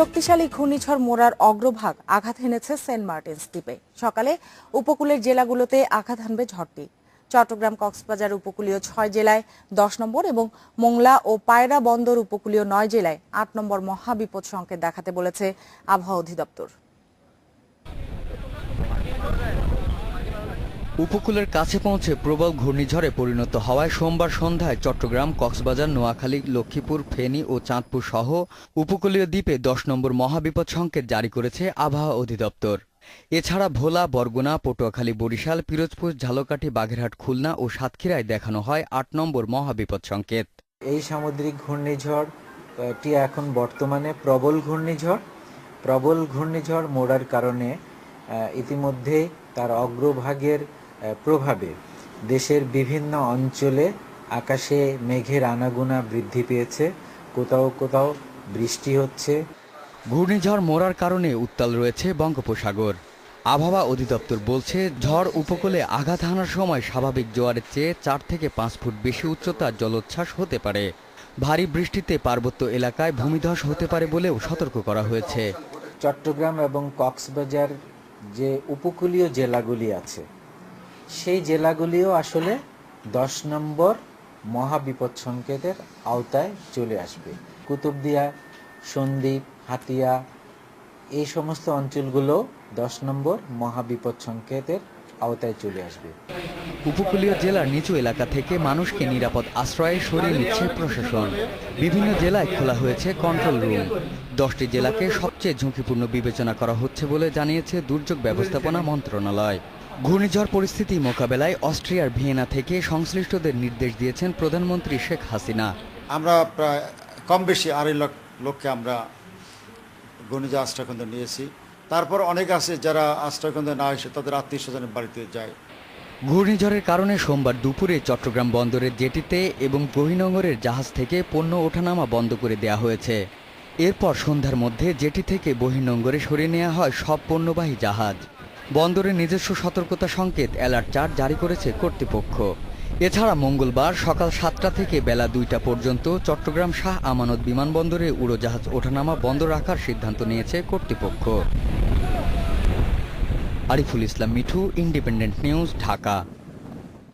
শক্তিশালী ঘূর্ণিঝড় মোরার অগ্রভাগ আঘাত হেনেছে সেন্ট মার্টিনস দ্বীপে। সকালে উপকূলের জেলাগুলোতে আঘাত হানবে ঝড়টি। চট্টগ্রাম কক্সবাজার উপকূলীয় 6 জেলায় 10 নম্বর এবং মোংলা ও পায়রা বন্দর উপকূলীয় 9 জেলায় 8 নম্বর মহাবিপদ সংকেত দেখাতে বলেছে আবহাওয়া অধিদপ্তর। উপকূলের কাছে পৌঁছে প্রবল ঘূর্ণিঝড়ে পরিণত হওয়ায় সোমবার সন্ধ্যায় চট্টগ্রাম, কক্সবাজার, নোয়াখালী, লক্ষ্মীপুর, ফেনী ও চাঁদপুর সহ উপকূলীয় দ্বীপে 10 নম্বর মহাবিপদ সংকেত জারি করেছে আবহাওয়া অধিদপ্তর। এছাড়া ভোলা, বরগুনা, পটুয়াখালী, বরিশাল, পিরোজপুর, ঝালকাঠি, বাগেরহাট, খুলনা ও সাতক্ষীরায় দেখানো হয় 8 নম্বর মহাবিপদ সংকেত। এই সামুদ্রিক ঘূর্ণিঝড়টি এখন বর্তমানে প্রবল ঘূর্ণিঝড় মোড়ার কারণে ইতিমধ্যে তার অগ্রভাগের প্রভাবে দেশের বিভিন্ন অঞ্চলে আকাশে মেঘের আনাগোনা বৃদ্ধি পেয়েছে, কোথাও কোথাও বৃষ্টি হচ্ছে। ঘূর্ণিঝড় মোরার কারণে উত্তাল রয়েছে বঙ্গোপসাগর। আবহাওয়া অধিদপ্তর বলছে, ঝড় উপকূলে আঘাত হানার সময় স্বাভাবিক জোয়ারের চেয়ে 4 থেকে 5 ফুট বেশি উচ্চতার জলোচ্ছ্বাস হতে পারে। ভারী বৃষ্টিতে পার্বত্য এলাকায় ভূমিধস হতে পারে বলেও সতর্ক করা হয়েছে। চট্টগ্রাম এবং কক্সবাজার যে উপকূলীয় জেলাগুলি আছে, সেই জেলাগুলিও আসলে 10 নম্বর মহাবিপদ সংকেতের আওতায় চলে আসবে। কুতুবদিয়া, সন্দ্বীপ, হাতিয়া এই সমস্ত অঞ্চলগুলো 10 নম্বর মহাবিপদ সংকেতের আওতায় চলে আসবে। উপকূলীয় জেলার নিচু এলাকা থেকে মানুষকে নিরাপদ আশ্রয়ে সরিয়ে নিচ্ছে প্রশাসন। বিভিন্ন জেলায় খোলা হয়েছে কন্ট্রোল রুম। 10টি জেলাকে সবচেয়ে ঝুঁকিপূর্ণ বিবেচনা করা হচ্ছে বলে জানিয়েছে দুর্যোগ ব্যবস্থাপনা মন্ত্রণালয়। ঘূর্ণিঝড় পরিস্থিতি মোকাবেলায় অস্ট্রিয়ার ভিয়েনা থেকে সংশ্লিষ্টদের নির্দেশ দিয়েছেন প্রধানমন্ত্রী শেখ হাসিনা। আমরা প্রায় কম বেশি 2.5 লক্ষকে আমরা ঘূর্ণিঝড় আশ্রয়কেন্দ্র নিয়েছি। তারপর অনেক আছে যারা আশ্রয়কেন্দ্রে না এসে তাদের আত্মীয় স্বজনের বাড়িতে যায়। ঘূর্ণিঝড়ের কারণে সোমবার দুপুরে চট্টগ্রাম বন্দরের জেটিতে এবং বহির্নোঙরের জাহাজ থেকে পণ্য ওঠানামা বন্ধ করে দেওয়া হয়েছে। এরপর সন্ধ্যার মধ্যে জেটি থেকে বহির্নোঙরে সরিয়ে নেওয়া হয় সব পণ্যবাহী জাহাজ। বন্দরের নিজস্ব সতর্কতা সংকেত অ্যালার্ট 4 জারি করেছে কর্তৃপক্ষ। এছাড়া মঙ্গলবার সকাল 7টা থেকে বেলা 2টা পর্যন্ত চট্টগ্রাম শাহ আমানত বিমানবন্দরে উড়োজাহাজ ওঠানামা বন্ধ রাখার সিদ্ধান্ত নিয়েছে কর্তৃপক্ষ। Ariful Islam Mithu, independent news, Dhaka.